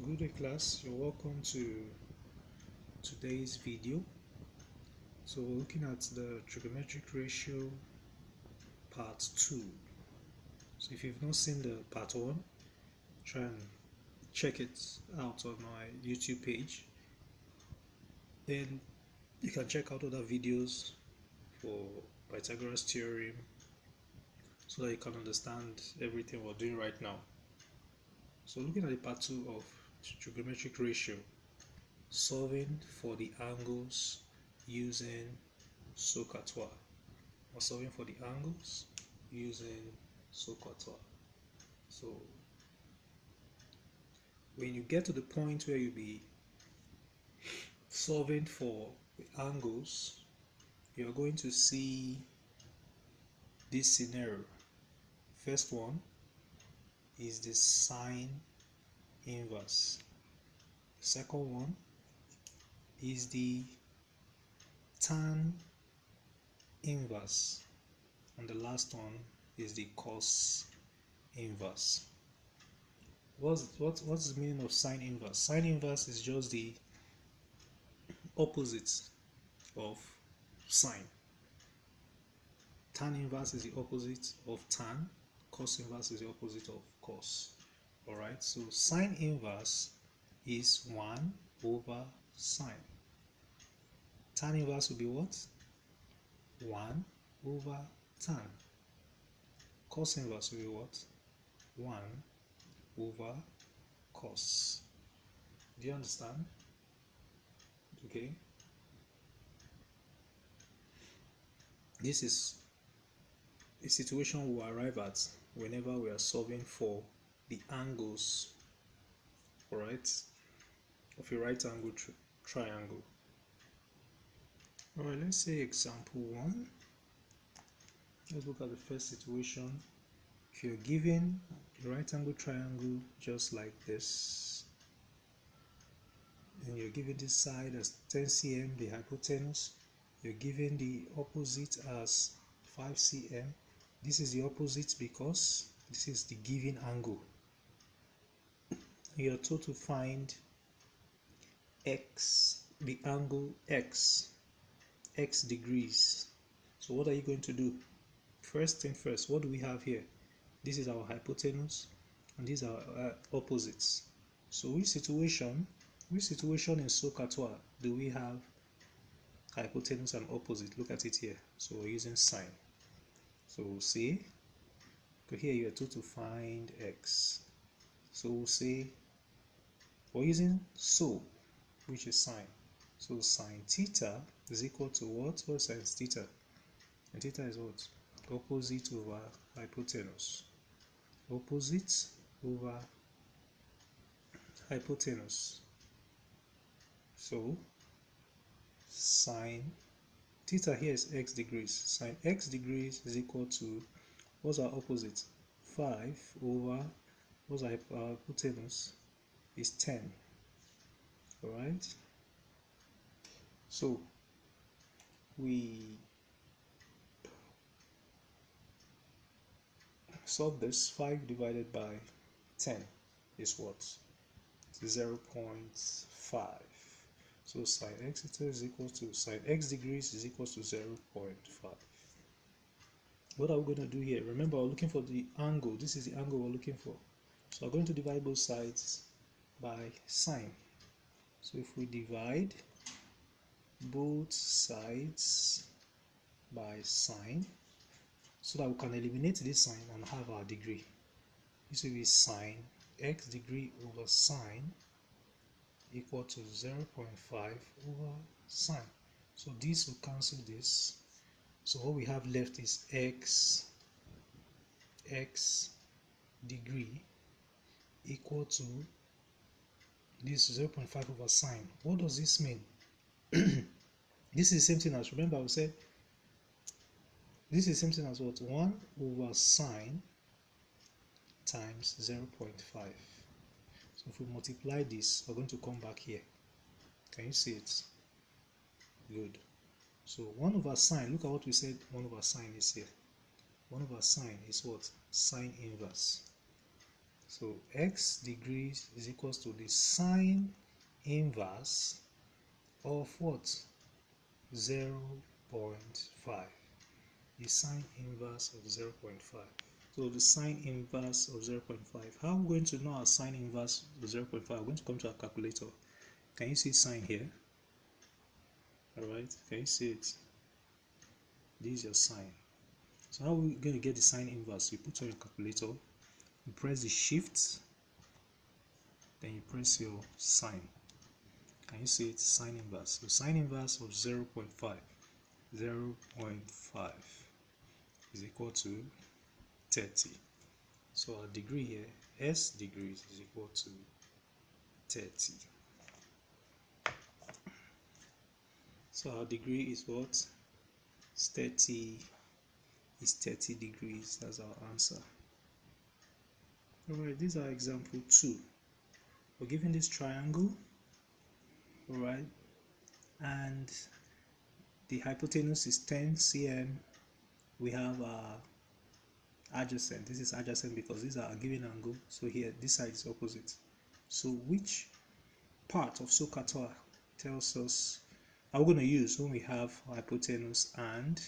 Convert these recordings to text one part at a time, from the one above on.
Good day class, you're welcome to today's video. So we're looking at the trigonometric ratio part 2. So if you've not seen the part 1, try and check it out on my YouTube page. Then you can check out other videos for Pythagoras theorem so that you can understand everything we're doing right now. So looking at the part 2 of trigonometric ratio, solving for the angles using SOHCAHTOA, or solving for the angles using SOHCAHTOA. So when you get to the point where you'll be solving for the angles, you're going to see this scenario. First one is the sine inverse. Second one is the tan inverse, and the last one is the cos inverse. What's the meaning of sine inverse? Sine inverse is just the opposite of sine. Tan inverse is the opposite of tan. Cos inverse is the opposite of cos. Alright, so sine inverse is 1 over sine. Tan inverse will be what? 1 over tan. Cos inverse will be what? 1 over cos. Do you understand? Okay. This is a situation we arrive at whenever we are solving for the angles, alright, of a right angle triangle. Alright, let's say example 1. Let's look at the first situation. If you're given a right angle triangle just like this, and you're given this side as 10 cm, the hypotenuse, you're given the opposite as 5 cm. This is the opposite because this is the given angle. You're told to find x, the angle x degrees. So what are you going to do? First thing first, what do we have here? This is our hypotenuse and these are our opposites. So which situation in SOHCAHTOA do we have hypotenuse and opposite? Look at it here. So we're using sine. So we'll say, here you are told to find x. So we'll say we're using SO, which is sine. So sine theta is equal to what? What is sine theta? And theta is what? Opposite over hypotenuse. Opposite over hypotenuse. So sine theta here is x degrees. Sine x degrees is equal to, what's our opposite? 5 over, what's our hypotenuse? Is 10. Alright? So we solve this. 5 divided by 10 is what? 0.5. So sine x theta is equal to, sine x degrees is equal to 0.5. What are we going to do here? Remember, we're looking for the angle. This is the angle we're looking for. So we're going to divide both sides by sine. So if we divide both sides by sine, so that we can eliminate this sign and have our degree. This will be sine x degree over sine equal to 0.5 over sine. So this will cancel this. So what we have left is x degree equal to this 0.5 over sine. What does this mean? This is the same thing as, remember we said, this is the same thing as what? 1 over sine times 0.5. So if we multiply this, we're going to come back here. Can you see it? Good. So 1 over sine, look at what we said 1 over sine is here. 1 over sine is what? Sine inverse. So x degrees is equals to the sine inverse of what? 0.5. The sine inverse of 0.5. So the sine inverse of 0.5. How are we going to know our sine inverse of 0.5? We're going to come to our calculator. Can you see sine here? Alright, can you see it? This is your sine. So how are we going to get the sine inverse? You put on your calculator, you press the shift, then you press your sine. Can you see it? Sine inverse. So sine inverse of 0.5. 0.5 is equal to 30. So our degree here, s degrees, is equal to 30. So our degree is what? It's 30. Is 30 degrees. That's our answer. Alright, these are example 2. We're given this triangle, alright, and the hypotenuse is 10 cm. We have adjacent. This is adjacent because these are a given angle. So here, this side is opposite. So which part of SOHCAHTOA tells us are we going to use when we have hypotenuse and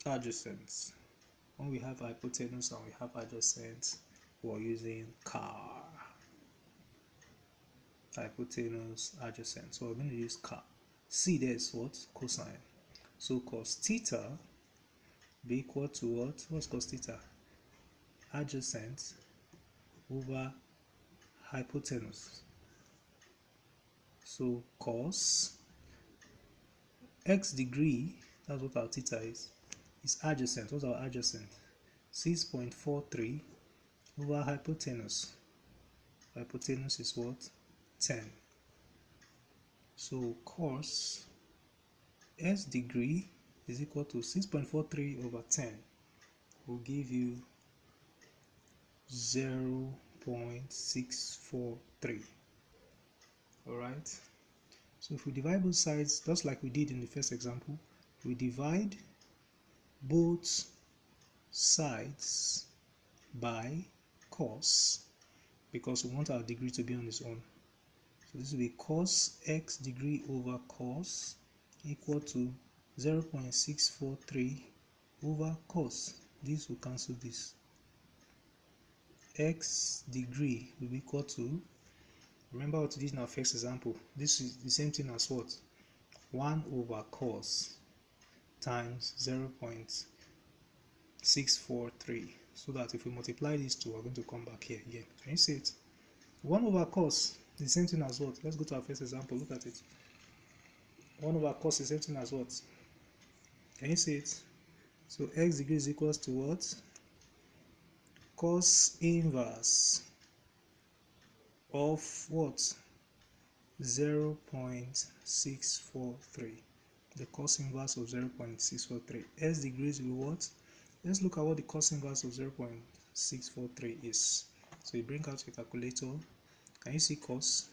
adjacent? When we have hypotenuse and we have adjacent, we're using CAR. Hypotenuse, adjacent. So we're going to use CAR. C there is what? Cosine. So cos theta be equal to what? What's cos theta? Adjacent over hypotenuse. So cos x degree, that's what our theta is adjacent. What's our adjacent? 6.43 over hypotenuse. Hypotenuse is what? 10. So cos s degree is equal to 6.43 over 10 will give you 0.643. Alright, so if we divide both sides just like we did in the first example, we divide both sides by cos because we want our degree to be on its own. So this will be cos x degree over cos equal to 0.643 over cos. This will cancel this. X degree will be equal to, remember what we did in our first example, this is the same thing as what? 1 over cos times 0.643. So that if we multiply these two, we're going to come back here again. Can you see it? 1 over cos is the same thing as what? Let's go to our first example. Look at it. 1 over cos is the same thing as what? Can you see it? So x degree is equals to what? Cos inverse of what? 0.643. The cos inverse of 0.643. S degrees will be what? Let's look at what the cos inverse of 0.643 is. So you bring out your calculator. Can you see cos?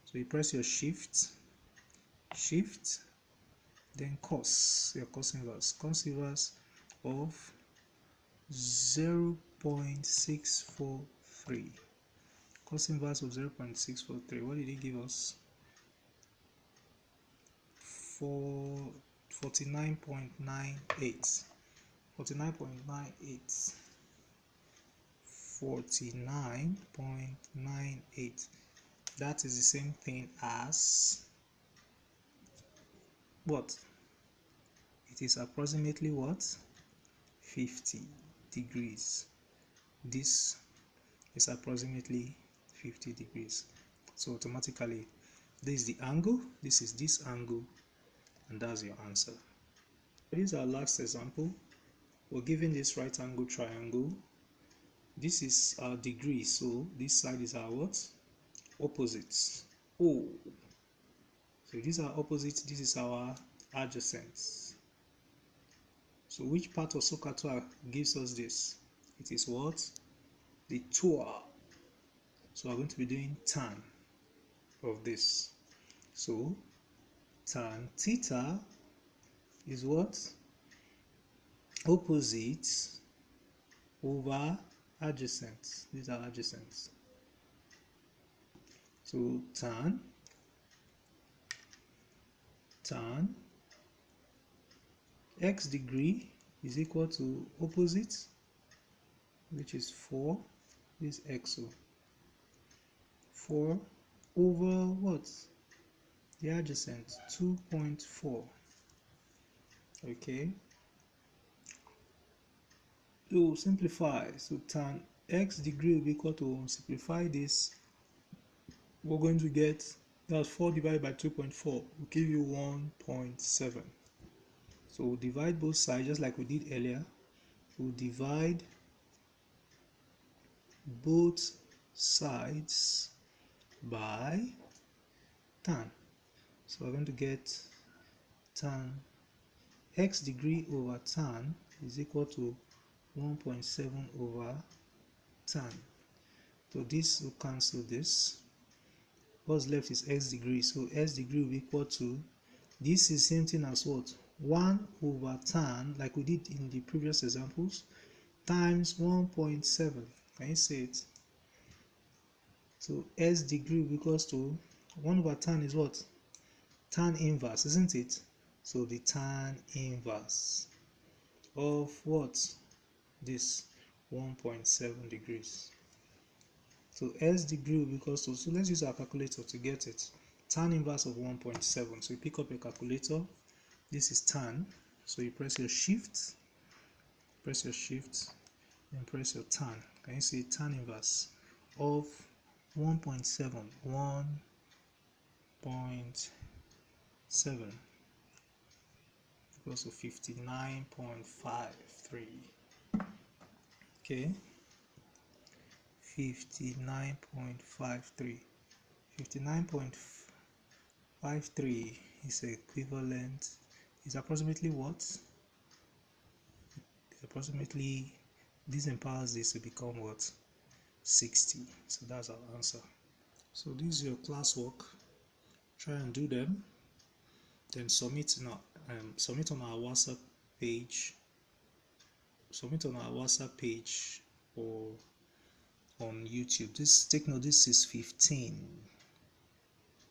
So you press your shift, then cos, your cos inverse. Cos inverse of 0.643. Cos inverse of 0.643. What did it give us? 49.98. 49.98. 49.98. That is the same thing as what? It is approximately what? 50 degrees. This is approximately 50 degrees. So automatically, this is the angle, this is this angle, and that's your answer. This is our last example. We're given this right angle triangle. This is our degree, so this side is our what? Opposites. Oh, so these are opposites, this is our adjacents. So which part of SOHCAHTOA gives us this? It is what? The TOA. So we're going to be doing tan of this. So tan theta is what? Opposite over adjacent. These are adjacent. So tan x degree is equal to opposite, which is 4. This x, 4 over what? The adjacent, 2.4. Okay, to simplify, so tan x degree will be equal to, simplify this, we're going to get, that's 4 divided by 2.4 will give you 1.7. So we'll divide both sides just like we did earlier. We'll divide both sides by tan. So we're going to get tan x degree over tan is equal to 1.7 over tan. So this will cancel this. What's left is x degree. So x degree will be equal to, this is same thing as what? 1 over tan, like we did in the previous examples, times 1.7. Can you say it? So s degree will be equals to 1 over tan is what? Tan inverse, isn't it? So the tan inverse of what? This 1.7 degrees. So s degree will be equals to, so let's use our calculator to get it. Tan inverse of 1.7. So you pick up your calculator. This is tan. So you press your shift, and press your tan. Can you see tan inverse of 1.7? 1.7 equals to 59.53. Okay, 59.53. 59.53 is equivalent, is approximately what? It's approximately, this empowers this to become what? 60. So that's our answer. So this is your classwork. Try and do them, then submit on our WhatsApp page. Submit on our WhatsApp page or on YouTube. This, take note, this is 15.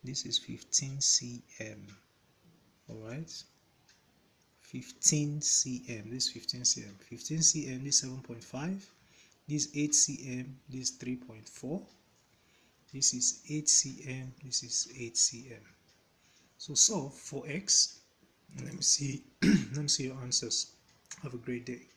This is 15 cm. All right. 15 cm. This is 15 cm. 15 cm. This 7.5. This 8 cm. This 3.4. This is 8 cm. This is 8 cm. So solve for x. Let me see. Let me see your answers. Have a great day.